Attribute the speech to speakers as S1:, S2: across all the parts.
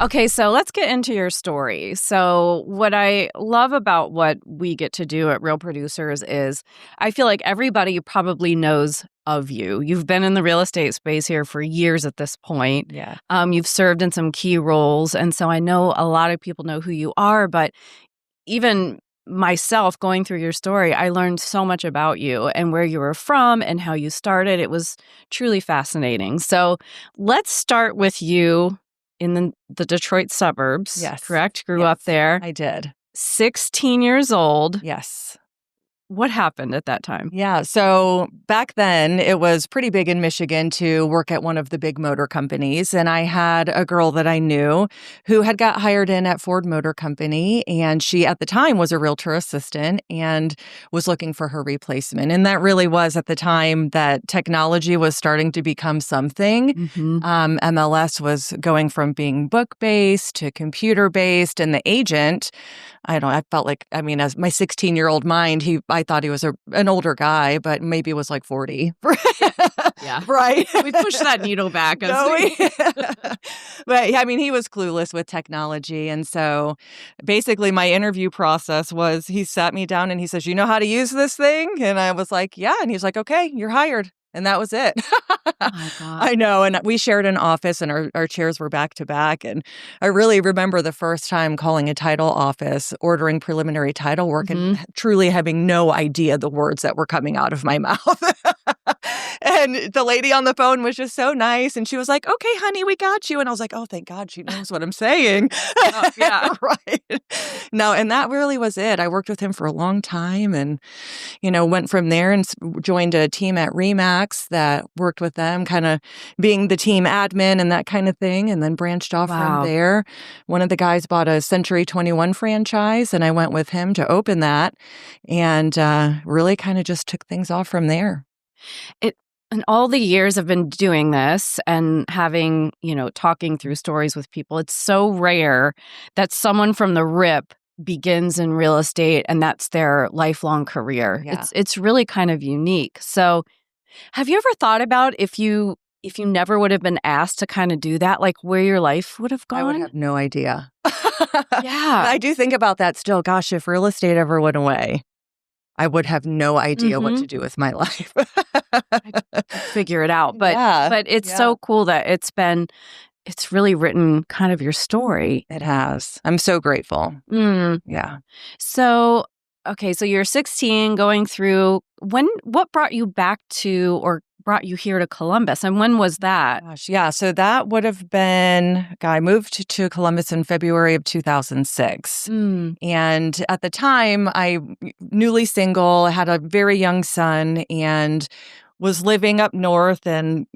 S1: Okay, so let's get into your story. So, what I love about what we get to do at Real Producers is I feel like everybody probably knows of you. You've been in the real estate space here for years at this point.
S2: Yeah.
S1: You've served in some key roles. And so I know a lot of people know who you are, but even myself going through your story, I learned so much about you and where you were from and how you started. It was truly fascinating. So, let's start with you in the Detroit suburbs,
S2: Yes.
S1: correct? Grew up there.
S2: I did.
S1: 16 years old.
S2: Yes.
S1: What happened at that time?
S2: Yeah. So back then, it was pretty big in Michigan to work at one of the big motor companies. And I had a girl that I knew who had got hired in at Ford Motor Company. And she, at the time, was a realtor assistant and was looking for her replacement. And that really was at the time that technology was starting to become something. MLS was going from being book-based to computer-based. And the agent, I felt like, as my 16-year-old mind, I thought he was an older guy, but maybe was like 40.
S1: Yeah.
S2: Right.
S1: We pushed that needle back.
S2: But he was clueless with technology. And so basically my interview process was he sat me down and he says, "You know how to use this thing?" And I was like, "Yeah." And he was like, "Okay, you're hired." And that was it.
S1: Oh my God.
S2: I know. And we shared an office and our chairs were back to back. And I really remember the first time calling a title office, ordering preliminary title work and truly having no idea the words that were coming out of my mouth. And the lady on the phone was just so nice. And she was like, "Okay, honey, we got you." And I was like, "Oh, thank God she knows what I'm saying."
S1: Oh, yeah.
S2: Right. No, and that really was it. I worked with him for a long time and, went from there and joined a team at Remax that worked with them, kind of being the team admin and that kind of thing, and then branched off from there. One of the guys bought a Century 21 franchise, and I went with him to open that and really kind of just took things off from there.
S1: And all the years I've been doing this and having, talking through stories with people, it's so rare that someone from the RIP begins in real estate and that's their lifelong career.
S2: Yeah.
S1: It's really kind of unique. So have you ever thought about if you never would have been asked to kind of do that, like where your life would have gone?
S2: I would have no idea.
S1: Yeah.
S2: I do think about that still. Gosh, if real estate ever went away, I would have no idea what to do with my life.
S1: I'd figure it out. But it's so cool that it's really written kind of your story.
S2: It has. I'm so grateful. Yeah.
S1: So, okay, so you're 16 going through, what brought you back to or brought you here to Columbus, and when was that?
S2: Gosh, yeah. So that would have been, I moved to Columbus in February of 2006. And at the time, I newly single, had a very young son, and was living up north and,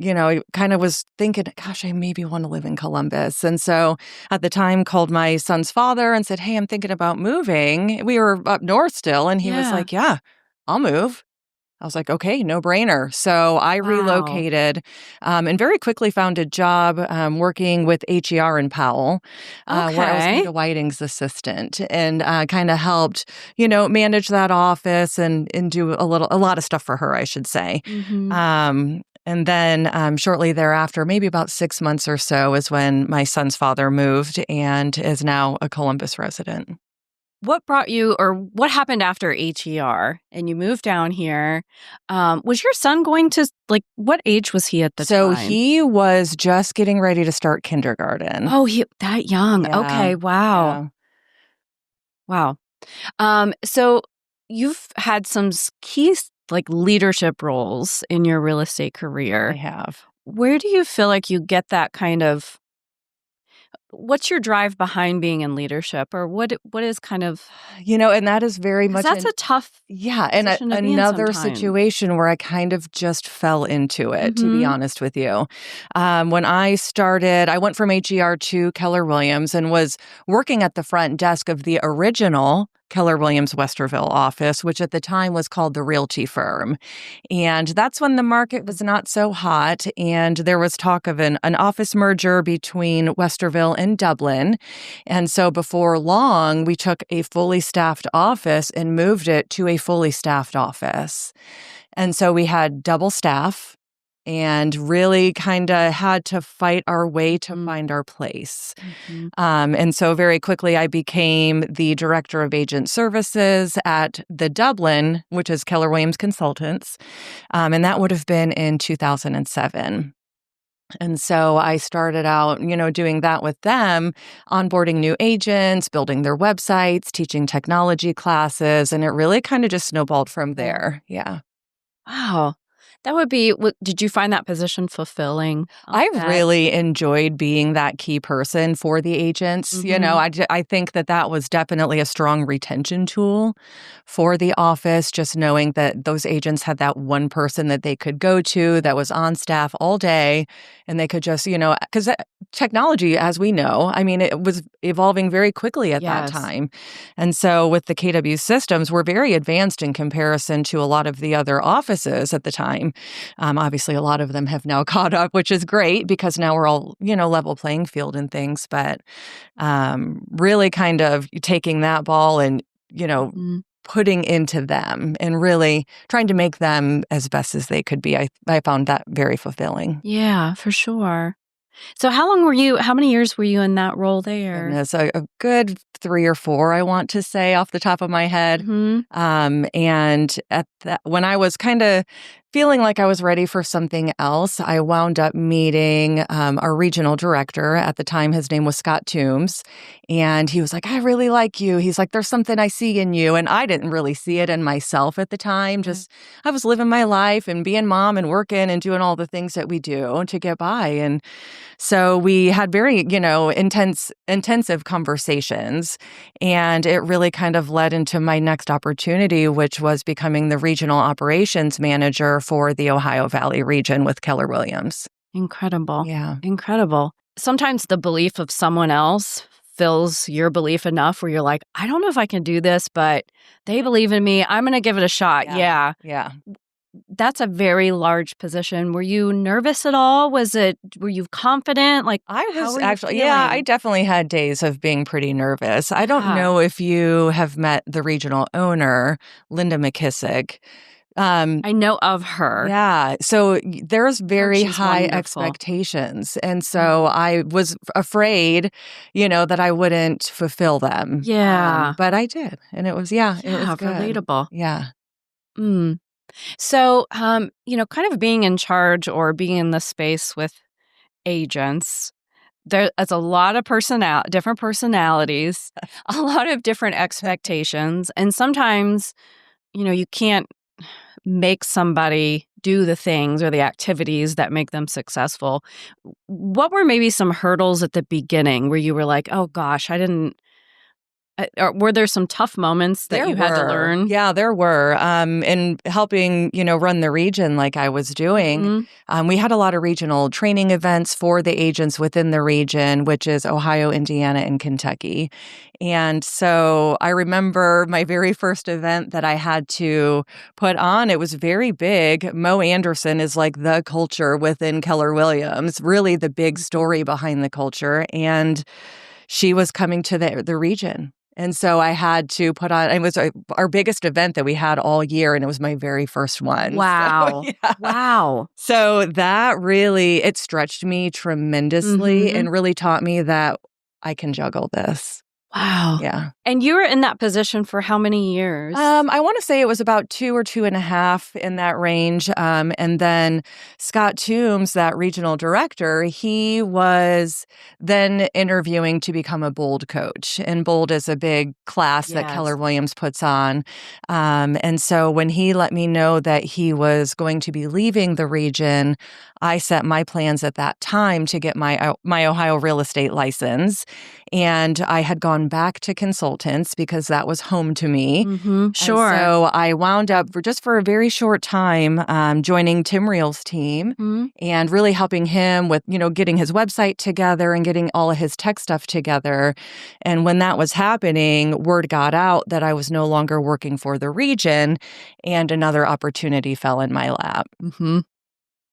S2: kind of was thinking, gosh, I maybe want to live in Columbus. And so at the time called my son's father and said, "Hey, I'm thinking about moving." We were up north still. And he was like, "Yeah, I'll move." I was like, okay, no brainer. So I relocated and very quickly found a job working with HER in Powell, where I was Nita Whiting's assistant and kind of helped, manage that office and do a lot of stuff for her, I should say. And then shortly thereafter, maybe about 6 months or so, is when my son's father moved and is now a Columbus resident.
S1: What brought you, or what happened after HER and you moved down here? Was your son going to, what age was he at the time?
S2: So he was just getting ready to start kindergarten.
S1: Oh, that young. Yeah. Okay. Wow. Yeah. Wow. So you've had some key, leadership roles in your real estate career.
S2: I have.
S1: Where do you feel like you get that kind of, what's your drive behind being in leadership, or what is kind of,
S2: and that is very much,
S1: that's a tough,
S2: and another situation where I kind of just fell into it, to be honest with you. When I started, I went from HER to Keller Williams and was working at the front desk of the original Keller Williams Westerville office, which at the time was called the Realty Firm. And that's when the market was not so hot. And there was talk of an office merger between Westerville and Dublin. And so before long, we took a fully staffed office and moved it to a fully staffed office. And so we had double staff. and really kind of had to fight our way to find our place. And so very quickly, I became the director of agent services at the Dublin, which is Keller Williams Consultants. And that would have been in 2007. And so I started out, doing that with them, onboarding new agents, building their websites, teaching technology classes, and it really kind of just snowballed from there. Yeah.
S1: Wow. That would be, did you find that position fulfilling?
S2: I really enjoyed being that key person for the agents. I think that was definitely a strong retention tool for the office, just knowing that those agents had that one person that they could go to that was on staff all day, and they could just, because technology, as we know, it was evolving very quickly at that time. And so with the KW systems, we're very advanced in comparison to a lot of the other offices at the time. Obviously, a lot of them have now caught up, which is great because now we're all, level playing field and things. But really kind of taking that ball and, putting into them and really trying to make them as best as they could be. I found that very fulfilling.
S1: Yeah, for sure. So how many years were you in that role there?
S2: Goodness, a good 3 or 4, I want to say off the top of my head. And when I was kind of feeling like I was ready for something else, I wound up meeting our regional director. At the time, his name was Scott Toombs. And he was like, I really like you. He's like, there's something I see in you. And I didn't really see it in myself at the time. Just I was living my life and being mom and working and doing all the things that we do to get by. And so we had very, intensive conversations. And it really kind of led into my next opportunity, which was becoming the regional operations manager for the Ohio Valley region with Keller Williams.
S1: Incredible.
S2: Yeah.
S1: Incredible. Sometimes the belief of someone else fills your belief enough where you're like, I don't know if I can do this, but they believe in me. I'm going to give it a shot. Yeah. That's a very large position. Were you nervous at all? Were you confident? Like,
S2: I was actually, I definitely had days of being pretty nervous. I don't know if you have met the regional owner, Linda McKissick.
S1: I know of her.
S2: Yeah. So there's very high expectations. And so I was afraid, that I wouldn't fulfill them.
S1: Yeah.
S2: But I did. And it was, it was good.
S1: Relatable.
S2: Yeah.
S1: So, kind of being in charge or being in the space with agents, there's a lot of different personalities, a lot of different expectations. And sometimes, you can't make somebody do the things or the activities that make them successful. What were maybe some hurdles at the beginning where you were like, oh gosh, or were there some tough moments that you had to learn?
S2: Yeah, there were. In helping, run the region like I was doing, we had a lot of regional training events for the agents within the region, which is Ohio, Indiana, and Kentucky. And so I remember my very first event that I had to put on. It was very big. Mo Anderson is like the culture within Keller Williams, really the big story behind the culture. And she was coming to the region. And so I had to put on, it was our biggest event that we had all year, and it was my very first one.
S1: Wow. So, wow.
S2: So that really, it stretched me tremendously and really taught me that I can juggle this.
S1: Wow.
S2: Yeah.
S1: And you were in that position for how many years?
S2: I want to say it was about 2 or 2.5 in that range. And then Scott Toombs, that regional director, he was then interviewing to become a BOLD coach. And BOLD is a big class that Keller Williams puts on. And so when he let me know that he was going to be leaving the region, I set my plans at that time to get my Ohio real estate license. And I had gone back to consultants because that was home to me.
S1: Sure.
S2: And so I wound up for a very short time joining Tim Reel's team and really helping him with, getting his website together and getting all of his tech stuff together. And when that was happening, word got out that I was no longer working for the region and another opportunity fell in my lap.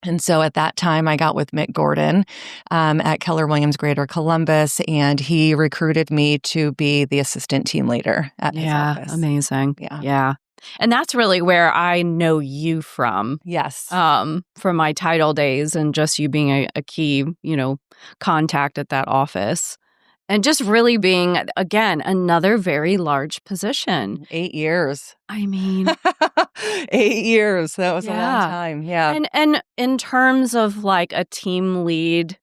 S2: And so at that time, I got with Mick Gordon at Keller Williams Greater Columbus, and he recruited me to be the assistant team leader at his office.
S1: Amazing. Yeah. And that's really where I know you from.
S2: Yes.
S1: From my title days and just you being a key, contact at that office. And just really being, again, another very large position.
S2: 8 years.
S1: I mean,
S2: 8 years. That was a long
S1: yeah.
S2: time. Yeah.
S1: And in terms of like a team lead,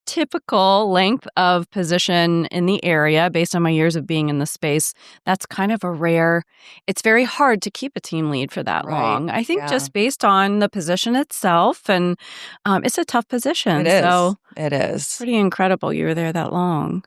S1: typical length of position in the area based on my years of being in the space, that's kind of a rare. It's very hard to keep a team lead for that
S2: Right.
S1: long. I think
S2: Yeah.
S1: just based on the position itself, and it's a tough position.
S2: It is.
S1: So
S2: It is.
S1: pretty incredible you were there that long.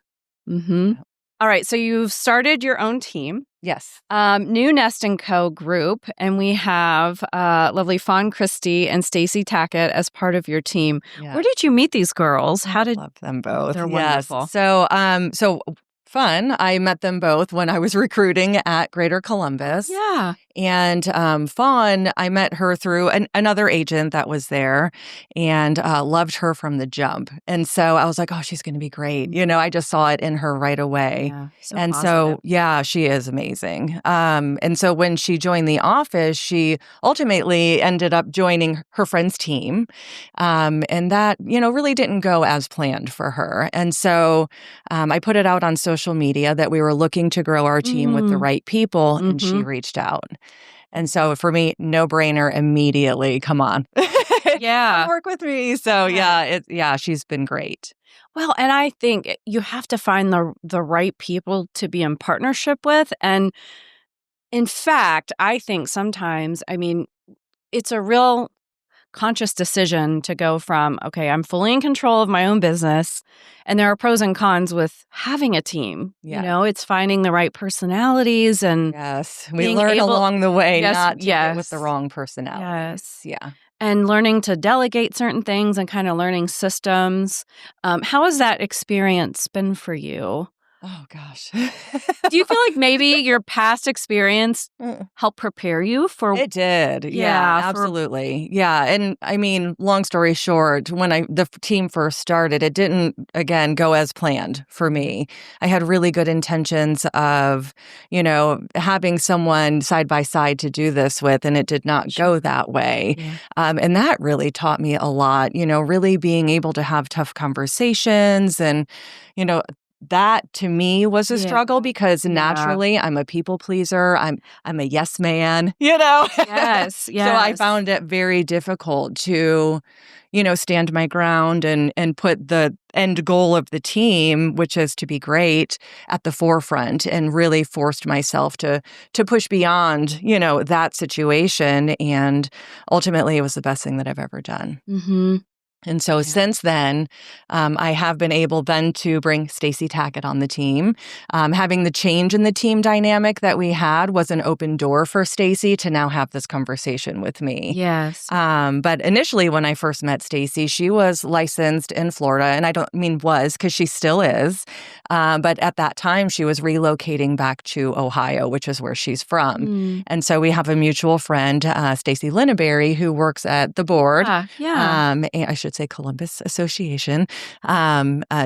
S1: Mm-hmm. All right, so you've started your own team.
S2: Yes.
S1: New Nest & Co. group, and we have lovely Fawn Christie and Stacy Tackett as part of your team.
S2: Yeah.
S1: Where did you meet these girls?
S2: I love them both.
S1: They're
S2: yes.
S1: wonderful.
S2: So fun. I met them both when I was recruiting at Greater Columbus.
S1: Yeah.
S2: And Fawn, I met her through another agent that was there and loved her from the jump. And so I was like, oh, she's going to be great. I just saw it in her right away.
S1: Yeah, so
S2: and
S1: positive.
S2: So, yeah, she is amazing. And so when she joined the office, she ultimately ended up joining her friend's team. And that, really didn't go as planned for her. And so I put it out on social media that we were looking to grow our team with the right people, and she reached out. And so for me, no brainer immediately. Come on.
S1: Yeah.
S2: Come work with me. So yeah, she's been great.
S1: Well, and I think you have to find the right people to be in partnership with. And in fact, I think sometimes, it's a real conscious decision to go from, okay, I'm fully in control of my own business. And there are pros and cons with having a team.
S2: Yeah.
S1: It's finding the right personalities and
S2: yes, we learn along the way not to get with the
S1: yes.
S2: wrong personality.
S1: Yes.
S2: Yeah.
S1: And learning to delegate certain things and kind of learning systems. How has that experience been for you?
S2: Oh, gosh.
S1: Do you feel like maybe your past experience helped prepare you for?
S2: It did. Yeah, absolutely. Yeah. And long story short, when the team first started, it didn't, again, go as planned for me. I had really good intentions of, having someone side by side to do this with, and it did not go that way.
S1: Yeah.
S2: And that really taught me a lot, really being able to have tough conversations and, that to me was a struggle because naturally I'm a people pleaser. I'm a yes man,
S1: Yes, yes.
S2: So I found it very difficult to, stand my ground and put the end goal of the team, which is to be great, at the forefront, and really forced myself to push beyond, that situation. And ultimately it was the best thing that I've ever done.
S1: Mm-hmm.
S2: And so since then, I have been able then to bring Stacy Tackett on the team. Having the change in the team dynamic that we had was an open door for Stacy to now have this conversation with me.
S1: Yes.
S2: But initially, when I first met Stacy, she was licensed in Florida, and I don't mean was because she still is. But at that time, she was relocating back to Ohio, which is where she's from. And so we have a mutual friend, Stacy Linneberry, who works at the board. I should say Columbus Association.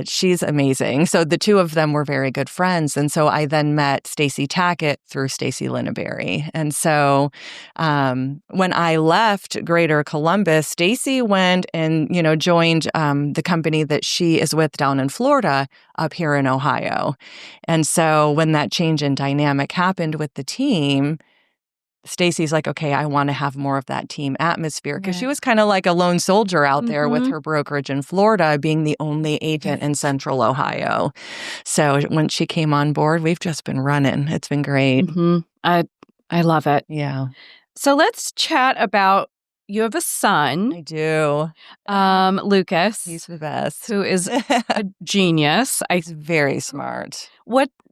S2: She's amazing. So the two of them were very good friends. And so I then met Stacy Tackett through Stacy Linneberry. And so when I left Greater Columbus, Stacy went and, joined the company that she is with down in Florida up here in Ohio. And so when that change in dynamic happened with the team, Stacy's like, okay, I want to have more of that team atmosphere because she was kind of like a lone soldier out there with her brokerage in Florida, being the only agent in Central Ohio. So when she came on board, we've just been running. It's been great.
S1: I love it.
S2: Yeah.
S1: So let's chat about, you have a son.
S2: I do.
S1: Lucas.
S2: He's the best.
S1: Who is a genius.
S2: He's very smart.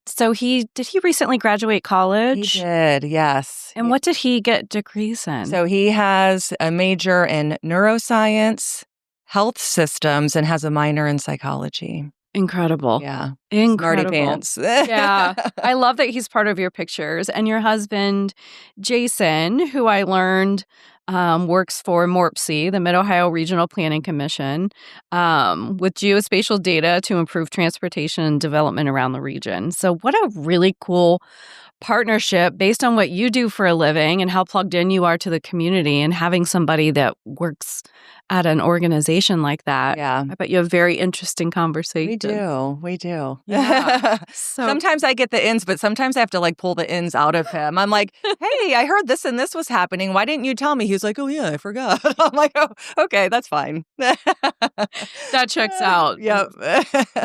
S1: So did he recently graduate college?
S2: He did, yes.
S1: And what did he get degrees in?
S2: So he has a major in neuroscience, health systems, and has a minor in psychology.
S1: Incredible.
S2: Yeah. Smarty
S1: Incredible.
S2: pants.
S1: Yeah. I love that he's part of your pictures. And your husband, Jason, who I learned works for MORPC, the Mid-Ohio Regional Planning Commission, with geospatial data to improve transportation and development around the region. So what a really cool partnership based on what you do for a living and how plugged in you are to the community, and having somebody that works at an organization like that.
S2: Yeah.
S1: I bet you have very interesting conversations.
S2: We do.
S1: Yeah. So
S2: Sometimes I get the ins, but sometimes I have to like pull the ins out of him. I'm like, hey, I heard this and this was happening. Why didn't you tell me? He's like, oh, yeah, I forgot. I'm like, oh, okay, that's fine.
S1: that checks out.
S2: Yep.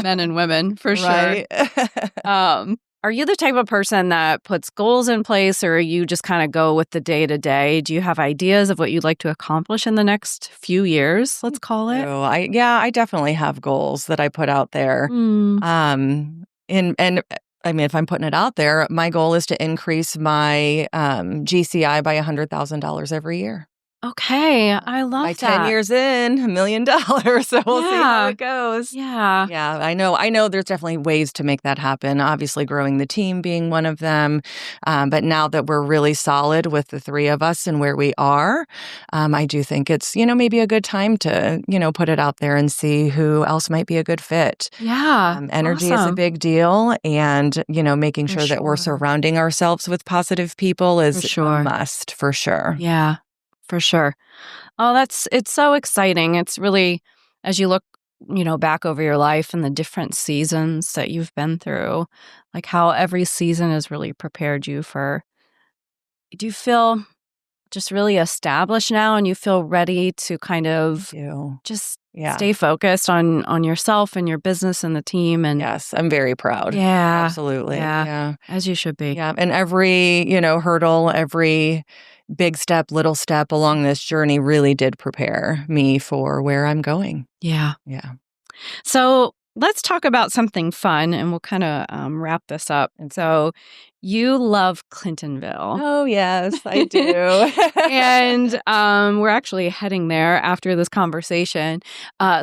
S1: Men and women, for
S2: Right.
S1: sure. Are you the type of person that puts goals in place, or you just kind of go with the day to day? Do you have ideas of what you'd like to accomplish in the next few years, let's call it?
S2: Oh, I definitely have goals that I put out there.
S1: Mm.
S2: And I mean, if I'm putting it out there, my goal is to increase my GCI by $100,000 every year.
S1: Okay, I love
S2: By
S1: that.
S2: 10 years in, $1 million. So we'll see how
S1: Yeah.
S2: it goes.
S1: Yeah.
S2: Yeah, I know there's definitely ways to make that happen. Obviously, growing the team being one of them. But now that we're really solid with the three of us and where we are, I do think it's, maybe a good time to, put it out there and see who else might be a good fit.
S1: Yeah.
S2: Energy is a
S1: awesome.
S2: big deal. And, making
S1: For
S2: sure that we're
S1: sure.
S2: surrounding ourselves with positive people is
S1: For sure.
S2: a must, for sure.
S1: Yeah, for sure. Oh, it's so exciting. It's really, as you look, back over your life and the different seasons that you've been through, like how every season has really prepared you for, do you feel just really established now and you feel ready to kind of just
S2: Yeah.
S1: stay focused on yourself and your business and the team? And
S2: Yes, I'm very proud.
S1: yeah,
S2: Absolutely.
S1: yeah, as you should be.
S2: Yeah. And every, hurdle, every big step, little step along this journey really did prepare me for where I'm going.
S1: Yeah.
S2: Yeah.
S1: So let's talk about something fun, and we'll kind of wrap this up. And so you love Clintonville.
S2: Oh, yes, I do.
S1: And we're actually heading there after this conversation. I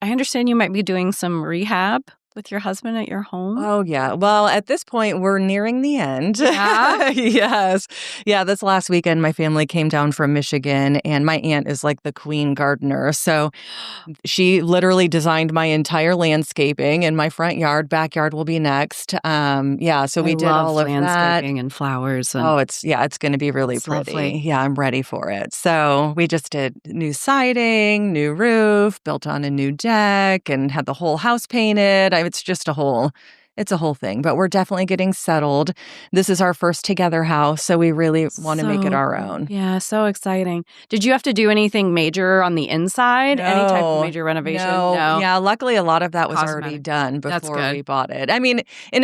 S1: understand you might be doing some rehab with your husband at your home.
S2: Oh, yeah. Well, at this point, we're nearing the end.
S1: Yeah?
S2: Yes. Yeah, this last weekend, my family came down from Michigan, and my aunt is like the queen gardener. So she literally designed my entire landscaping in my front yard. Backyard will be next. So we did all of that.
S1: Landscaping and flowers. And
S2: Oh, it's going to be really pretty.
S1: lovely.
S2: Yeah, I'm ready for it. So we just did new siding, new roof, built on a new deck, and had the whole house painted. It's a whole thing, but we're definitely getting settled. This is our first together house, so we really want to make it our own.
S1: Yeah, so exciting. Did you have to do anything major on the inside? Any type of major renovation? No.
S2: Yeah, luckily a lot of that was already
S1: Cosmetic.
S2: done
S1: That's
S2: before we
S1: good.
S2: bought it. I mean,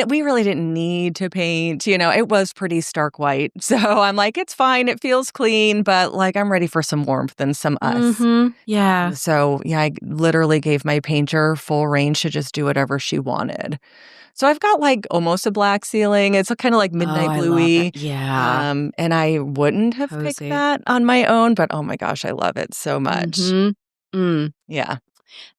S2: we really didn't need to paint. It was pretty stark white. So I'm like, it's fine. It feels clean, but like I'm ready for some warmth and some us.
S1: Mm-hmm. Yeah.
S2: I literally gave my painter full range to just do whatever she wanted. So I've got like almost a black ceiling. It's kind of like midnight
S1: I love
S2: bluey.
S1: it. Yeah.
S2: And I wouldn't have picked
S1: Cozy.
S2: that on my own, but oh my gosh, I love it so much.
S1: Mm-hmm. Mm.
S2: Yeah.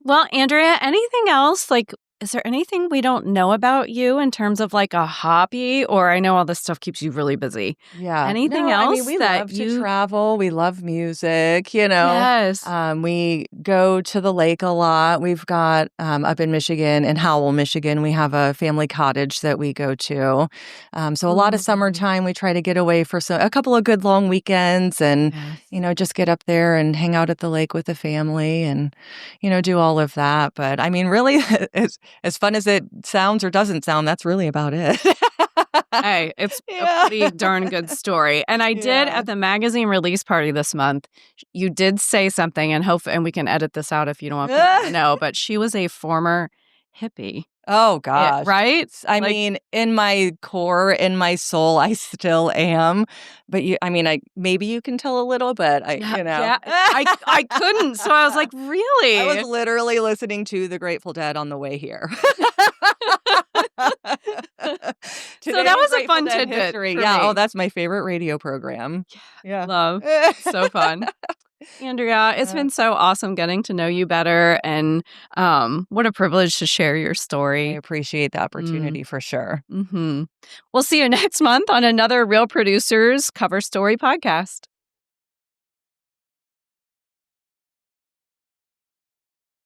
S1: Well, Andrea, anything else? Like, is there anything we don't know about you in terms of like a hobby? Or I know all this stuff keeps you really busy.
S2: Yeah.
S1: Anything
S2: No,
S1: else
S2: I mean, we
S1: that
S2: love
S1: you
S2: to travel. We love music,
S1: Yes.
S2: We go to the lake a lot. We've got up in Michigan, in Howell, Michigan, we have a family cottage that we go to. So a lot of summertime, we try to get away for a couple of good long weekends and,
S1: Yes.
S2: just get up there and hang out at the lake with the family and, do all of that. But I mean, really, as fun as it sounds or doesn't sound, that's really about it.
S1: Hey, it's a pretty darn good story. And I did at the magazine release party this month. You did say something, and we can edit this out if you don't want people to know, but she was a former hippie.
S2: Oh, gosh.
S1: Right?
S2: I mean, in my core, in my soul, I still am. But maybe you can tell a little, but
S1: Yeah, I couldn't. So I was like, really?
S2: I was literally listening to the Grateful Dead on the way here.
S1: So that was a fun
S2: Dead
S1: tidbit.
S2: history.
S1: For
S2: Yeah.
S1: me.
S2: Oh, that's my favorite radio program. Yeah.
S1: Love. So fun. Andrea, it's been so awesome getting to know you better, and what a privilege to share your
S2: I
S1: story.
S2: appreciate the opportunity for sure.
S1: Mm-hmm. We'll see you next month on another Real Producers Cover Story podcast.